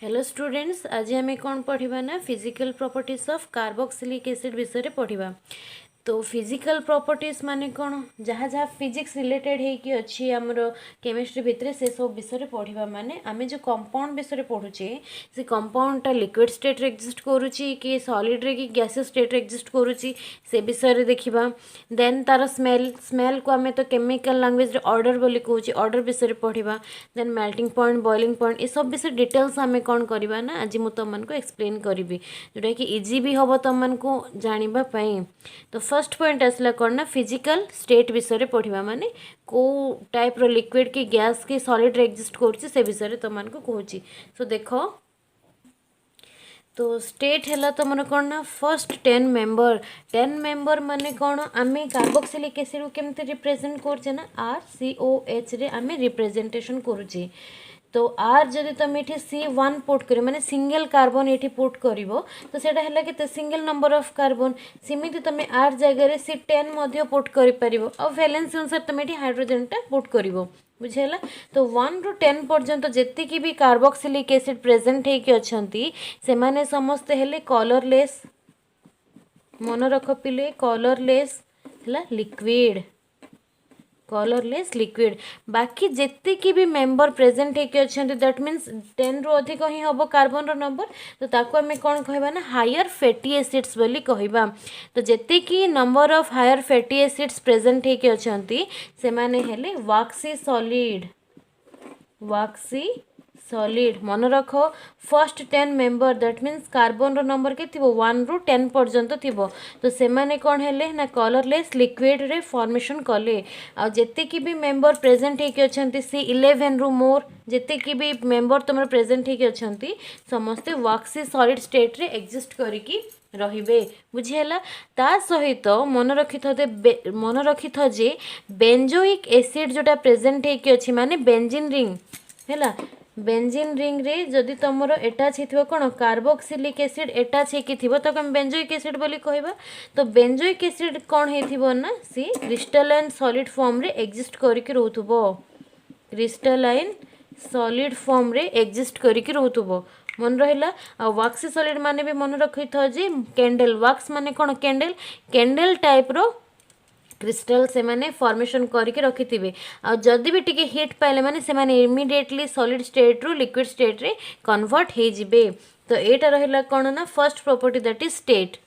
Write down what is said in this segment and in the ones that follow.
Hello students, आज आम कौन पढ़ा ना physical properties of carboxylic acid विषय पढ़ा। तो फिजिकल प्रॉपर्टीज माने कौन जहाँ जहाँ फिजिक्स रिलेटेड होगी अच्छी आमर केमिस्ट्री भितर से सब विषय पढ़ा माने आम जो कंपाउंड विषय पढ़ुचे से कंपाउंडटा लिक्विड स्टेट रे एक्जिस्ट करुच्ची कि सॉलिड रे कि गैसियस स्टेट रे एक्जिस्ट करुच्ची से विषय देखा। देन तार स्मेल स्मेल को आम तो केमिकल लैंग्वेज ऑर्डर बोली कहूँ ऑर्डर विषय पढ़ा। Then melting point boiling point ये सब विषय डिटेल्स आम कौन करवा ना आज मुझे तुमको एक्सप्लेन करी जोटा कि इजी भी हम तुमको जानापी। तो फर्स्ट पॉइंट आसला कौन ना फिजिकल स्टेट विषय पढ़ा माने को टाइप रो लिक्विड कि गैस कि सॉलिड रे एक्जिस्ट कर से विषय तुमको कहूँ। सो देख तो स्टेट है तुम कौन ना फर्स्ट 10 मेंबर माने कौन आम कार्बोक्सिलिक एसिड को केमती रिप्रेजेंट करछे ना RCOH रे आम रिप्रेजेंटेशन करुचे। तो आर जदि तुम ये C1 पुट कर माने सिंगल कार्बन ये पुट कर तो सेटा है कि सिंगल नंबर ऑफ कार्बन सेमती तुम आर जगह C10 पुट कर वैलेंसी अनुसार तुम ये हाइड्रोजेनटा पुट कर बुझेगा। तो 1 ରୁ 10 पर्यंत जेतिकी भी कार्बोक्सिलिक एसिड प्रेजेंट होइके अछंती से माने समस्ते हेले कलरलेस। मन रख पिले कलरलेस है लिक्विड कलरलेस लिक्विड। बाकी जेतिकी भी मेंबर प्रेजेंट होइके अछंती दैट मीन्स 10 ରୁ अधिक ही हम कार्बन रो नंबर तो ताको आम कौन कहबा ना हायर फैटी एसिड्स बोली कहबा। तो जेतिकी number of higher fatty acids present होइके अछंती से माने हेले वाक्सी सॉलिड मन रख first 10 member that means carbon रो नंबर के 1 ରୁ 10 पर्यंत थिबो तो से माने कौन हेले ना कलरलेस लिक्विड रे फॉर्मेशन कले। आ जेतिकी भी मेंबर प्रेजेंट होइके अछंती C11 ରୁ मोर जेतिकी भी मेंबर तुम प्रेजेंट होइके अछंती समस्ते वाक्सी सॉलिड स्टेट रे एक्जिस्ट करिकी रहिबे बुझिहेला। ता सहित मन रखि जे बेंजोइक एसिड जोटा प्रेजेंट होइके अछि माने बेंजीन रिंग हैला। बेंजीन रिंग रे जदि तुमर एटाच होइथिबो कोन कार्बोक्सिलिक एसिड एटाच होइकी थिबो तो हम बेंजोइक एसिड बोली कहबा। तो बेंजोइक एसिड कोन हेथिबो ना सी क्रिस्टलाइन सॉलिड फॉर्म रे एक्जिस्ट करिकी रहउथबो क्रिस्टलाइन सॉलिड फॉर्म रे एक्जिस्ट करिकी रहउथबो मन रहिला। आ वाक्सी सॉलिड माने भी मन रखि था जे कैंडल वाक्स माने कोन कैंडल टाइप रो क्रिस्टल से माने फॉर्मेशन करके रखिथिबे। आ जदि भी टिके हिट पाइले माने से माने इमीडिएटली सॉलिड स्टेट रू लिक्विड स्टेट रे कन्वर्ट हे जिबे। तो एटा रहिला कोन ना first property that is state.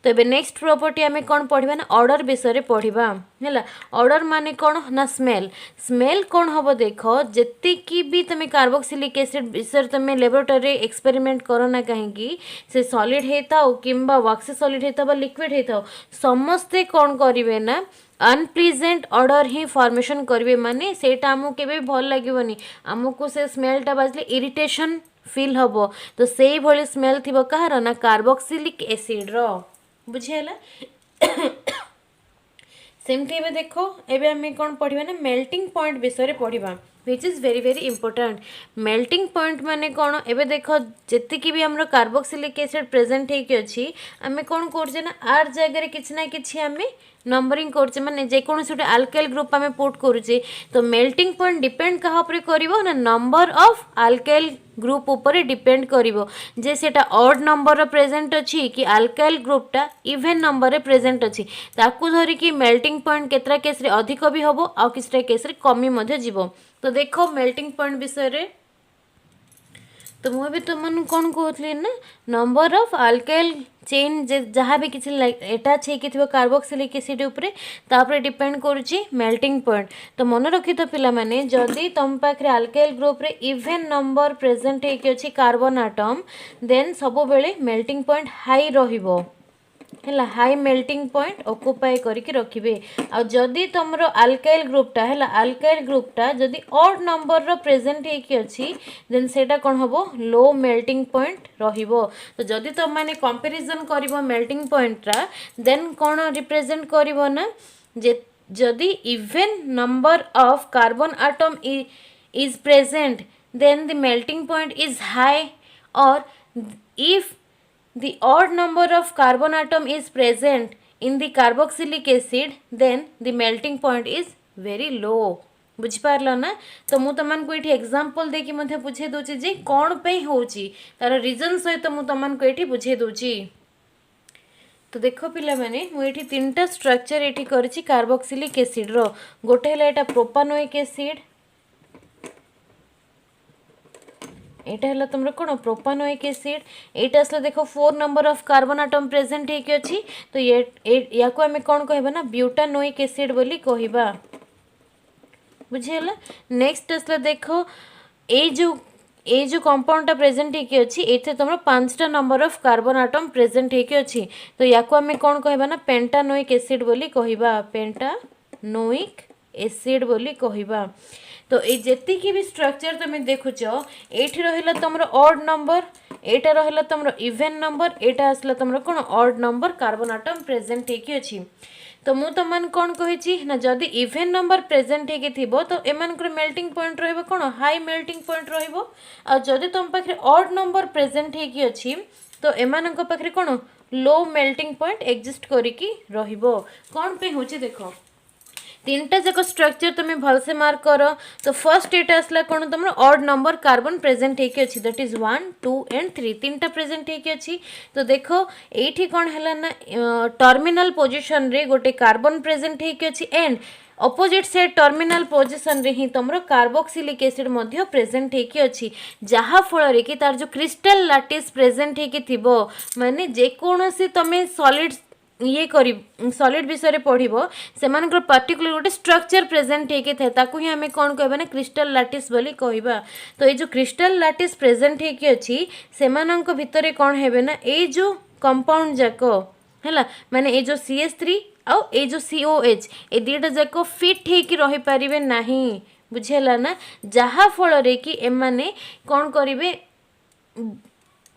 तो ये नेक्स्ट प्रॉपर्टी आम कौन पढ़ा ना ऑर्डर विषय पढ़ा है। ऑर्डर माने कौन ना स्मेल कौन हम देख जी भी तुम कार्बोक्सिलिक एसिड विषय तुम लेबोरेटरी एक्सपेरिमेंट करो ना कहीं से सॉलिड होता कि वाक्सी सॉलिड होता लिक्विड होता समस्ते कौन करेंगे ना अनप्लीजेंट ऑर्डर ही फॉर्मेशन करेंगे माने सेटा आमको केबे भल लगे आमको से स्मेलटा बाजले इरिटेशन फील हम। तो से भली स्मेल थी कहार ना कार्बोक्सिलिक एसिड रो बुझेला। सेमती एबे देखो एबे हमें कौन पढ़ा ना मेल्टिंग पॉइंट विषय पढ़ा which is very very important. Melting point माने कौन एबे देखो जेतिकी भी हमरो कार्बोक्सिलिक एसिड प्रेजेंट होइके अछि आमे कौन करछे ना आर जगह किछि ना किछि आमे नंबरिंग करछे माने जे कोनोसी गोटे अल्काइल ग्रुप आमे पुट करूछे। तो मेल्टिंग पॉइंट डिपेंड कहा ऊपर करिवो ना नंबर ऑफ अल्काइल ग्रुप ऊपर डिपेंड करिवो जे सेटा ऑड नंबर रो प्रेजेंट अछि कि अल्काइल ग्रुपटा इवन नंबर रे प्रेजेंट अछि ताकू धरि कि मेल्टिंग पॉइंट केतरा केस रे अधिक भी हबो आ किछटा केस रे कमी मध्ये जीवो। तो देखो मेल्टिंग पॉइंट विषय रे तो मुझे तुम कौन कहती ना नंबर ऑफ अल्काइल चेन जहाँ भी किसी अटैच हो कार्बोक्सिलिक एसिड उपरे तापर डिपेंड करुच्ची मेल्टिंग पॉइंट। तो मन रखी तो पिला माने जदि तुम पाखे अल्काइल ग्रुप रे इवन नंबर प्रेजेंट होइके कार्बन आटम देन सब बेले मेल्टिंग पॉइंट हाई रहिबो है हाई मेल्टिंग पॉइंट ऑक्युपाई करके रखिबे। आ जदि तुमर अल्काइल ग्रुपटा है अल्काइल ग्रुपटा जदि ऑड नंबर रो प्रेजेंट होइके अछि देन सेटा कोन हबो लो मेल्टिंग पॉइंट रहिबो। तो जदि तुम माने कंपैरिजन करिवो मेल्टिंग पॉइंट रा देन कोन रिप्रेजेंट करिवो ना जे जदि even number of carbon atom is present then the melting point is high or if the odd number of carbon atom is present in the carboxylic acid then the melting point is very low बुझिपारल ना। तो मु तुमको ये example देकी मध्य बुझे दूची जे कौन पे होची तार रीजन सहित मु तुमको ये बुझे दूची। तो देख पिला माने मु ये तीनटा स्ट्रक्चर ये करी कार्बोक्सिलिक एसिड रो। गोटे है यहाँ प्रोपानोइक एसिड, एटा है तुम कौन प्रोपानोइक एसिड, एटा आसला देख 4 number of carbon atom present होके अच्छी। तो या को आम कौन कहबा ना ब्यूटानोइक एसिड बोली कहबा। बुझीगला। नेक्स्ट आसला देख जो कंपाउंडटा प्रेजेंट होके अच्छी ये तुम 5टा number of carbon atom present होके अच्छी। तो या को आम कौन कहबा ना पेंटानोइक एसिड बोली कहबा, पेंटानोइक एसिड बोली कहबा। तो ये जेतिकी भी स्ट्रक्चर तुम देखुच ये रहा तुम ऑड नंबर, एटा रहा तुम इवेन नंबर, एटा आसला तुम कौन odd number carbon atom present होके अच्छी। तो मु तुम कौन कही ना जदि इवेन नंबर प्रेजेंट होके थिबो तो एमानकर मेल्टिंग पॉइंट रहिबो कौन हाई मेल्टिंग पॉइंट रहिबो। आ जदि तुम पाखे ऑड नंबर प्रेजेंट होके अच्छी तो एमानक पाखे कौन लो मेल्टिंग पॉइंट एग्जिस्ट करिकी रहिबो। कौन पे होची देखो तीनटा जाक स्ट्रक्चर तुम्हें भलसे मार्क कर। तो फर्स्ट एटा आसला कौन तुम ऑड नंबर कार्बन प्रेजेंट होके अच्छी दैट इज 1 2 एंड 3 तीनटा प्रेजेंट होके अच्छी। तो देखो ये कौन है ना टर्मिनल पोजिशन रे गोटे कार्बन प्रेजेंट होके अच्छी and opposite side terminal position रे ही तुम कार्बोक्सिलिक एसिड मध्य प्रेजेंट होके अच्छी। जहाँ फल कि तार जो क्रिस्टल लैटिस प्रेजेंट होके थिबो माने जेकोसी तुम सॉलिड ये करी सॉलिड विषय पढ़ो से पर्टिकुलर गोटे स्ट्रक्चर प्रेजेंट होके थाए ताकू ही आम कौन कहबा ना क्रिस्टल लैटिस बोली कहबा। तो ये जो क्रिस्टल लैटिस प्रेजेंट होके अच्छी से भितर कौन है ना ये जो कंपाउंड जाक है माने ये जो CH3 आउ ये जो COH ये दुटा जाक फिट होकर रही पारे ना। बुझेला ना जहाँ फल कि एमाने कौन करेंगे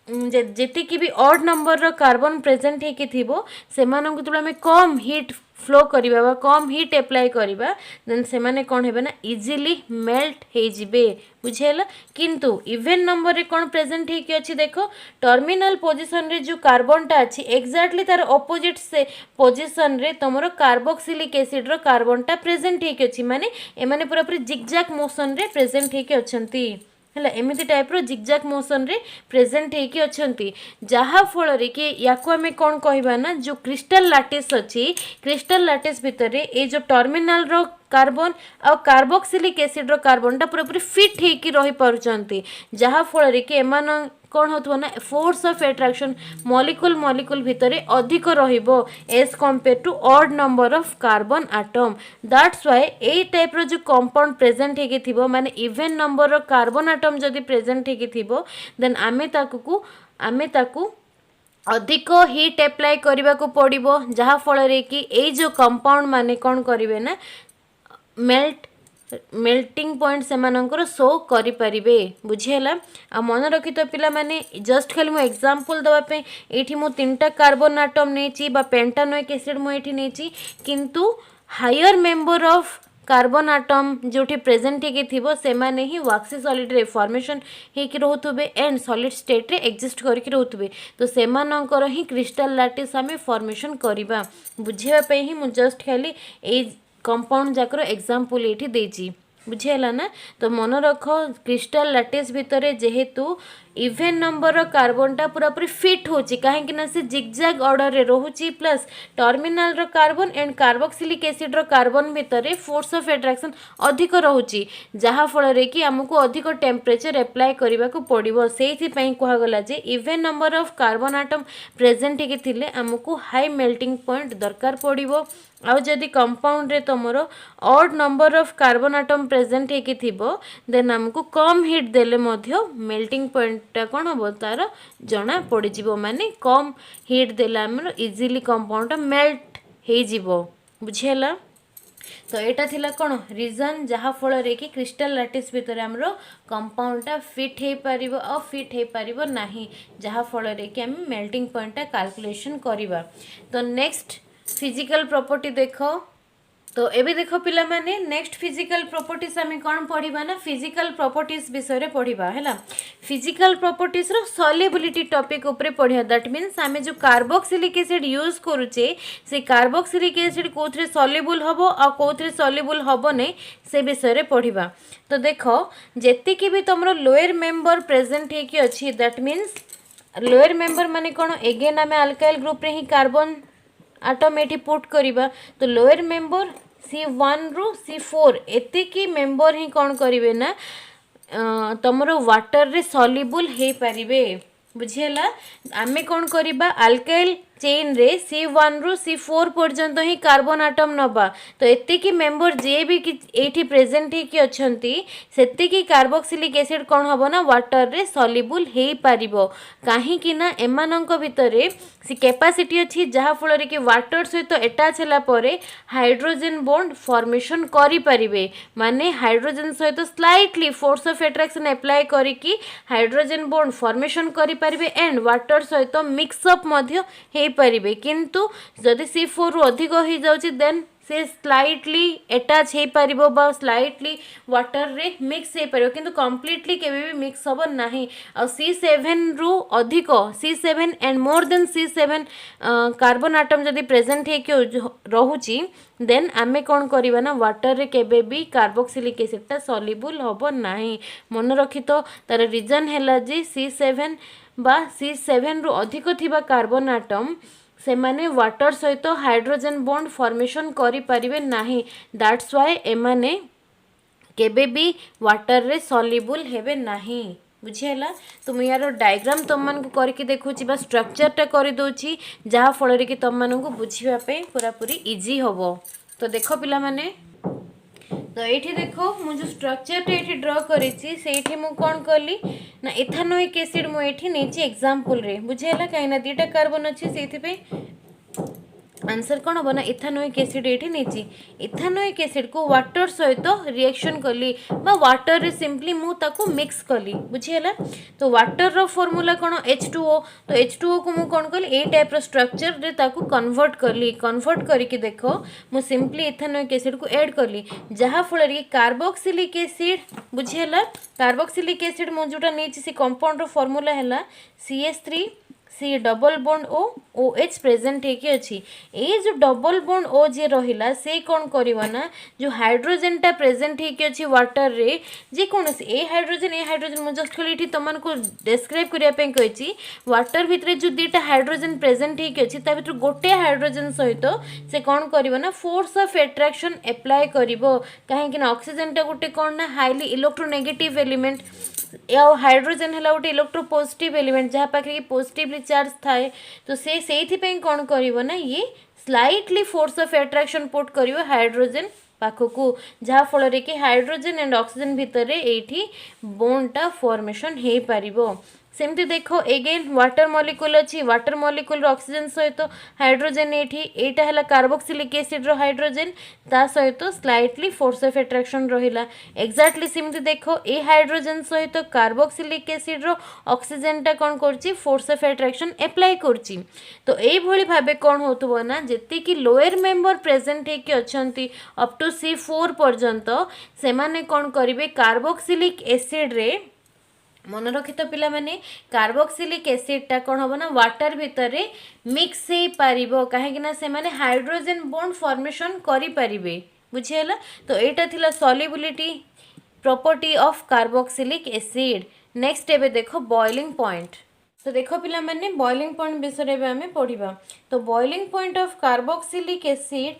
जेतिकी भी ऑड नंबर रो कार्बन प्रेजेंट होके थिबो सेमानंकु तो आम कम हीट फ्लो करिबा बा कम हीट अप्लाई करिबा देन सेमाने कौन हेबे ना इजीली मेल्ट हो जिबे। बुझेला। किंतु इवेन नंबर रे कौन प्रेजेंट होके अच्छी देखो टर्मिनल पोजिशन रे जो कार्बनटा अच्छी एक्जाक्टली तार अपोजिट से पोजिशन रे तुमरो कार्बोक्सिलिक एसिड रो कार्बनटा प्रेजेंट होके अच्छी माने एमाने पूरा पूरी जिगजैग मोशन रे प्रेजेंट होके अछंती है एमती टाइप रो जिगजैग मोशन रे प्रेजेंट होके अछंती। जहाँ फल कि या आम कौन कहबा ना जो क्रिस्टल लैटिस अच्छी क्रिस्टल लैटिस भितर ये जो टर्मिनल रो कार्बन आ कार्बोक्सिलिक एसिड रो कार्बनटा पूरा पूरी फिट होकर रही पारुचंती। जहाँ फल कि एमान कौन हो ना फोर्स ऑफ एट्रैक्शन मॉलिक्यूल भितर अधिक रहिबो as compare to odd number of carbon atom. That's why ए टाइप रो जो कंपाउंड प्रेजेंट होके थिबो माने इवेन नंबर रो कार्बन एटम जदि प्रेजेंट होके थिबो देन आमे ताकू अधिक हीट अप्लाई करने को पड़ो जहाँ फल कि ये जो कंपाउंड माने कौन करेंगे ना मेल्टिंग पॉइंट से शो करें। बुझीगला। आ मन रखी तो पिला माने जस्ट खाली मु एग्जांपल दवापे ये मु 3टा कार्बन एटम नहीं पेंटानोइक एसिड मुझे नहीं किंतु higher member of carbon atom जो प्रेजेंट होके थिबो से माने ही वाक्सी सॉलिड रे फॉर्मेशन होके रोथुबे एंड सॉलिड स्टेट रे एग्जिस्ट करके रोथुबे। तो सेमानंकर ही क्रिस्टल लैटिस आमे फॉर्मेशन करिबा। बुझेबा पे ही मु जस्ट खाली ए कंपाउंड जाकर एग्जांपल ये देजी। बुझेला ना। तो मन रख क्रिस्टल लैटिस भितर जेहेतु इवेन नंबर कार्बनटा पूरा पूरी फिट होची कहीं ना से जिगजैग ऑर्डर रे रोहुची प्लस टर्मिनल रो कार्बन एंड कार्बोक्सिलिक एसिड रो कार्बन भितर फोर्स ऑफ एट्रैक्शन अधिक रोहुची जहाँ फल कि आमको अधिक टेम्परेचर अप्लाई करने को पड़ो। से कहगला जे even number of carbon atom present होके थिले आमको हाई मेल्टिंग पॉइंट दरकार पड़ो। आउ जदि कंपाउंड रे तुमरो odd number of carbon atom present होके थिबो देन हमको कम हीट देले मध्य मेल्टिंग पॉइंट कौन हम तार जना पड़ माने कम हीट देला हमर इजीली कंपाउंड मेल्ट हो जिवो। बुझेला। तो यहाँ थिला कौन रीजन जहाँ फल कि क्रिस्टल लैटिस भितर आमर कंपाउंडटा फिट हो पार और फिट हो पार ना जहाँ फल कि आम मेल्टिंग पॉइंटा कैलकुलेशन करवा। तो नेक्स्ट फिजिकल प्रॉपर्टी देख। तो एबे देखो पिला माने नेक्स्ट फिजिकल प्रॉपर्टीज आम कौन पढ़ा ना फिजिकल प्रॉपर्टीज विषय रे पढ़ा है फिजिकल प्रॉपर्टीज रो सॉल्युबिलिटी टॉपिक ऊपर पढ़िया दैट मीन्स आम जो कार्बोक्सिलिक एसिड यूज करूचे से कार्बोक्सिलिक एसिड कौन सॉल्युबल हम आ कौन सॉल्युबल हम नहीं से विषय रे पढ़ा तो देख जेतिकी भी तुम लोअर मेंबर प्रेजेंट होगी अच्छी दैट मीन्स लोअर मेंबर माने कौन एगेन आम अल्काइल ग्रुप रे ही कार्बन आटम ये पुट करवा तो लोअर मेंबर C1 रु C4 एतिकी मेंबर ही कौन करेंगे ना तुमर वाटर रे सॉल्युबल हो पारे बुझीला आमे कौन करवा अल्काइल चेन रे C1 रु C4 पर्यंत ही कार्बन आटम नबा तो एतिकी मेंबर जे भी एठी प्रेजेंट ही अच्छंती सेतिकी कार्बोक्सिलिक एसिड कौन हम ना वाटर रे सॉल्युबल हो पारिबो काहे कि ना एमानंक भितरे सी कैपेसिटी अछि जहा फल कि वाटर सहित अटैच होला परे हाइड्रोजन बॉन्ड फॉर्मेशन करि परिबे माने हाइड्रोजन सहित slightly force of attraction apply करिकी हाइड्रोजन बॉन्ड फॉर्मेशन करि परिबे एंड वाटर सहित मिक्सअप मध्य हे पारिबे किंतु जदि C4 रु अधिक हो जाउची देन से स्लाइटली अटैच हो पारिबो बा स्लाइटली वाटर रे मिक्स हो पारिबो किंतु कंप्लीटली केबे भी मिक्स हबो नाही आ C7 रु अधिक C7 and more than C7 carbon atom जदि प्रेजेंट हे के रहुची देन आमे कौन करवा ना वाटर रे केबे भी कार्बोक्सिलिक एसिड सॉल्युबल हबो नाही मन रखी तो तार रीजन हैला जे C7 बा C7 रु अधिक थिबा कार्बन आटम से माने वाटर सहित हाइड्रोजन बॉन्ड फॉर्मेशन करि परिबे नाही दैट्स व्हाई एमाने केबे भी वाटर रे सॉल्युबल हेबे नाही बुझीला तो मुझे यार डायग्राम तुम मान को करके देखुची बा स्ट्रक्चरटा कर दूची जहाँ फल कि तुम मान को बुझापी पूरा पूरी इजी हम तो देख पिला माने तो ये देखो मु जो स्ट्रक्चर ये ड्र करी कौन कली ना इथानोइक एसिड मुझे नहीं एग्जांपल रे बुझेगा कहीं दीटा कार्बन अच्छी से आंसर कौन हम ना इथानोइक एसिड ये नहीं इथानोइक एसिड को वाटर सहित रिएक्शन कली बा वाटर रे सिंपली मु ताको मिक्स कली बुझीला तो वाटर रो फॉर्मूला कौन H2O तो H2O को मु कौन कली ए टाइप रो स्ट्रक्चर रे ताको कन्वर्ट कली कन्वर्ट करके देखो मु सिंपली इथानोइक एसिड को ऐड कली जहाँ फल कि कार्बोक्सिलिक एसिड बुझीला कार्बोक्सिलिक एसिड मु जोटा नहीं से कंपाउंड रो फॉर्मूला है CH3 C double bond O OH present है अच्छी ये जो डबल बॉन्ड O जे रहिला से कौन करवा ना जो हाइड्रोजन टा प्रेजेंट है अच्छी वाटर रे जे कौन ए हाइड्रोजन मुझे जस्ट खाली तुम को डिस्क्राइब करने कही वाटर भितर जो दीटा हाइड्रोजन प्रेजेंट है अच्छी भितर गोटे हाइड्रोजन सहित से कौन करवा ना फोर्स ऑफ एट्रैक्शन अप्लाई करिवो कहीं ऑक्सीजन टा गोटे कौन ना हाईली इलेक्ट्रोनेगेटिव एलिमेंट या हाइड्रोजन है गोटे इलेक्ट्रोपोजिटिव एलिमेंट जहाँ पाखे पॉजिटिवली चार्ज थाए तो से कौन करिवो ना ये slightly force of attraction put करिवो हाइड्रोजन पाखकू जहाँ फल कि हाइड्रोजन एंड ऑक्सीजन भितर ये बॉन्डटा फॉर्मेशन हो पारिबो सेमती देखो एगेन वाटर मॉलिक्यूल अच्छी वाटर मॉलिक्यूल ऑक्सीजन सहित हाइड्रोजन एटा है कार्बोक्सिलिक एसिड रो हाइड्रोजन ता सहित स्लाइटली फोर्स ऑफ एट्रैक्शन रहिला एक्जाक्टली सेमती देखो ए हाइड्रोजन सहित कार्बोक्सिलिक एसिड रो ऑक्सीजन टा कौन करची फोर्स ऑफ एट्रैक्शन अप्लाई करची तो ये भली भाबे कौन होतबो ना जति कि लोअर मेंबर प्रेजेंट है कि अछंती अप टू C4 पर्यंत से माने कौन करिवे कार्बोक्सिलिक एसिड रे मन रखी तो पिला माने कार्बोक्सिलिक एसिडटा कौन हम ना वाटर भितर मिक्स हो पारिबो काहेकि ना से माने हाइड्रोजन बॉन्ड फॉर्मेशन करि परिबे बुझियला तो एटा थिला solubility property of carboxylic acid next एबे देखो बॉइलिंग पॉइंट तो देखो पिला माने बॉइलिंग पॉइंट विषय में आम पढ़ा तो boiling point of carboxylic acid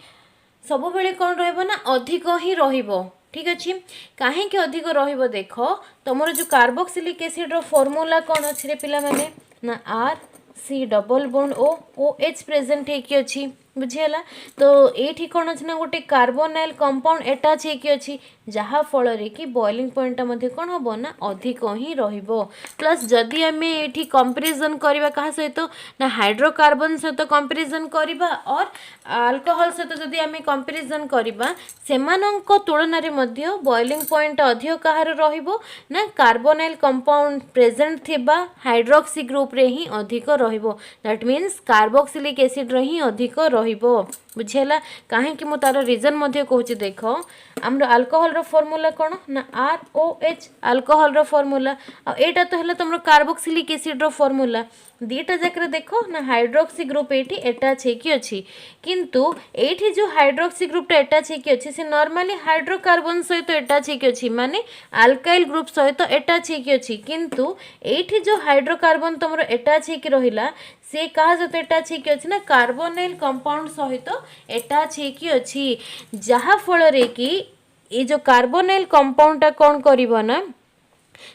सब बेले कौन रहबो ना अधिक ही रहबो ठीक अच्छे कहीं अधिक रहिबो देखो तुमर जो कार्बोक्सिलिक एसिड रो फॉर्मूला कौन अच्छे रे पिला माने ना RC double bond O OH present है कि अच्छी बुझीला तो ये कौन अच्छे ना गोटे कार्बोनाइल कंपाउंड अटैच है अच्छी जहाँ फल कि बॉइलिंग पॉइंट मध्य कौन हम ना अधिक ही रहिबो प्लस जदि आम ये कंपेरिजन करवा क्या सहित ना हाइड्रोकार्बन सहित कंपेरिजन करवा और अल्कोहल सहित जदि आम कंपेरिजन करवा सेमानंक तुलन में बॉइलिंग पॉइंट अधिक कहार रहिबो ना कार्बोनाइल कंपाउंड प्रेजेंट थिबा हाइड्रोक्सी ग्रुप रे ही अधिक रहिबो दैट मीन्स कार्बोक्सिलिक एसिड रे ही अधिक रहिबो बुझेला कहीं मु तार रीजन मध्य कहूँ देख आमर अल्कोहल रो फॉर्मूला कौन ना ROH अल्कोहल रो फॉर्मूला आटा तो है तुम कार्बोक्सिलिक एसिड रो फॉर्मूला दीटा जाकर देख ना हाइड्रोक्सी ग्रुप ये अटैच होगी अच्छी किंतु ये जो हाइड्रोक्सी ग्रुपटा अटैच होगी अच्छी से नॉर्मली हाइड्रोकार्बन सहित अटैच होगी अच्छी माने अल्काइल ग्रुप सहित अटैच होगी अच्छी किंतु ये जो हाइड्रोकार्बन तुम अटैच होगी रहिला से क्या सहित अटैच होगी अच्छी ना कार्बोनाइल कंपाउंड सहित अटैच होगी अच्छी जहा फल कि ये जो कार्बोनाइल कंपाउंडटा कौन करिवो ना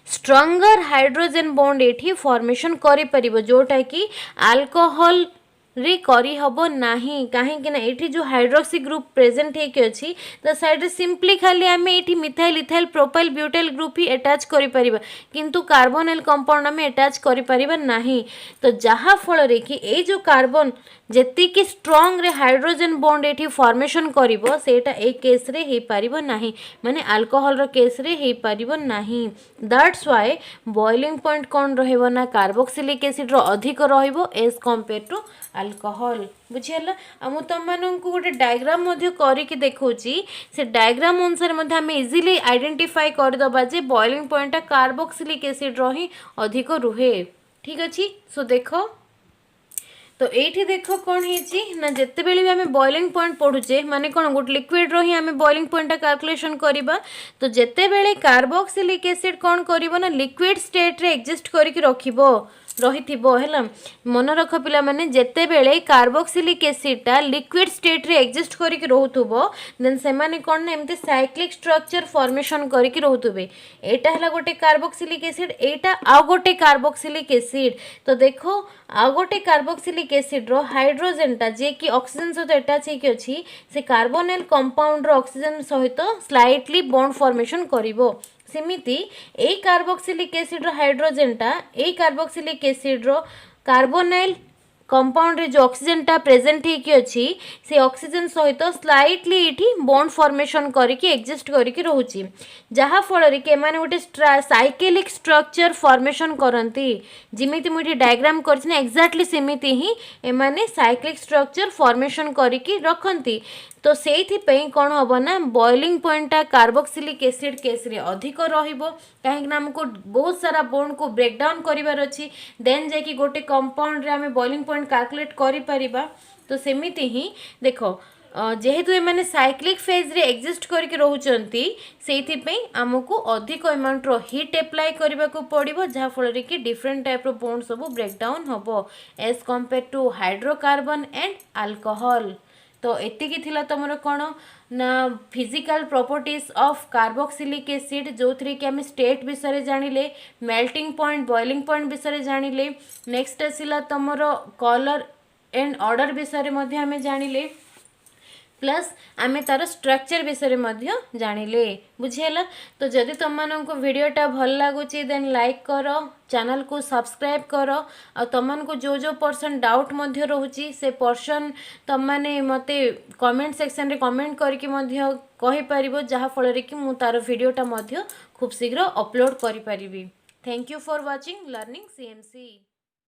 स्ट्रंगर हाइड्रोजन बॉन्ड ये फॉर्मेशन करि परिबो जोटा कि अल्कोहल रे करी हबो नाही काहेकि ना एठी जो हाइड्रोक्सी ग्रुप प्रेजेंट हेकि अछि त साइड रे सिंपली खाली आमे एठी methyl ethyl propyl butyl group ही अटैच करि परिबा किंतु कार्बोनाइल कंपाउंड आमे अटैच करि परिबा नाही तो जहा फल रे कि ए जो कार्बन जेति कि स्ट्रॉन्ग रे हाइड्रोजन बॉन्ड एठी फॉर्मेशन करिवो सेटा ए केस रे हे परिबो नाही माने अल्कोहल रो केस रे हे परिबो नाही दैट्स व्हाई बॉइलिंग पॉइंट कोन रहइबो ना कार्बोक्सिलिक एसिड रो अधिक रहइबो एज कंपेयर टू अल्कोहल बुझीगला आ तुम मानक गोटे डायग्राम करके देखौची से डायग्राम अनुसार आमे इजीली आइडेंटिफाई करदबा जे बॉइलिंग पॉइंट कार्बोक्सिलिक एसिड रो ही अधिक रुहे ठीक अच्छी सो देख तो ये देख कौन है ना जिते भी आम बॉइलिंग पॉइंट पढ़ुचे माने कौन गोटे लिक्विड रो ही आम बॉइलिंग पॉइंट कैलकुलेशन करवा तो जिते बेले कार्बोक्सिलिक एसिड कौन कर ना लिक्विड स्टेट रे एग्जिस्ट करके रखिबो रहिथिबो हैला मन रख पिला माने जेते बेले कार्बोक्सिलिक एसिडटा लिक्विड स्टेट रे एग्जिस्ट करके रहउथबो देन से माने कोन ना एमते साइक्लिक स्ट्रक्चर फॉर्मेशन करके रहउथबे एटा हला गोटे कार्बोक्सिलिक एसिड एटा आ गोटे कार्बोक्सिलिक एसिड तो देखो आ गोटे कार्बोक्सिलिक एसिड रो हाइड्रोजनटा जे कि ऑक्सीजन सहित अटैच हेकि अछि से कार्बोनाइल कंपाउंड रो ऑक्सीजन सहित स्लाइटली बॉन्ड फॉर्मेशन करिवो सेमिति ए कार्बोक्सिलिक एसिड रो हाइड्रोजनटा ए कार्बोक्सिलिक एसिड रो कार्बोनाइल कंपाउंड रे जो ऑक्सीजन प्रेजेंट हेकि अछि से ऑक्सीजन सहित स्लाइटली इठी बॉन्ड फॉर्मेशन करके एग्जिस्ट करके रहउची जहा फल रे के माने गोटे साइक्लिक स्ट्रक्चर फॉर्मेशन करंती जिमिति मुठी डायग्राम करछि ना एक्जेक्टली सेमिति ही ए माने साइक्लिक स्ट्रक्चर फॉर्मेशन करके रखंती तो से कौन हम ना बॉइलिंग पॉइंटा कार्बोक्सिलिक एसिड केस रे अधिक रहिबो कहीं आमको बहुत सारा बॉन्ड को ब्रेक डाउन करिवार अछि देन जाकि गोटे कंपाउंड रे आमे बॉइलिंग पॉइंट कैलकुलेट करि परिबा तो सेमिति ही देखो जेहेतु एमाने साइक्लिक फेज रे एग्जिस्ट करके रहउचंती सेइथिपई आमको अधिक अमाउंट रो हीट अप्लाई करबा को पड़िबो जहा फल रे कि डिफरेंट टाइप रो बॉन्ड सब ब्रेक डाउन हबो as compare to hydrocarbon and alcohol तो एतिकी थिला तमरो कौन ना physical properties of carboxylic acid जो थी कि आम स्टेट विषय जानिले मेल्टिंग पॉइंट बॉइलिंग पॉइंट विषय जानिले नेक्स्ट आसिला तमरो कलर एंड ऑर्डर विषय मध्ये आम जानिले प्लस आमे तार स्ट्रक्चर विषय मध्ये जानिले बुझीगला तो जदि तुम मानक वीडियोटा भल लगुच देन लाइक कर चैनल को सब्सक्राइब कर आ तुम को जो पर्सन डाउट मध्ये रोची से पर्सन तुम माने मते कमेंट सेक्शन रे कमेंट करके मध्ये कहि परिबो जहा फल रे कि मु तार वीडियोटा मध्ये खूब शीघ्र अपलोड करि परिबी thank you for watching learning CMC।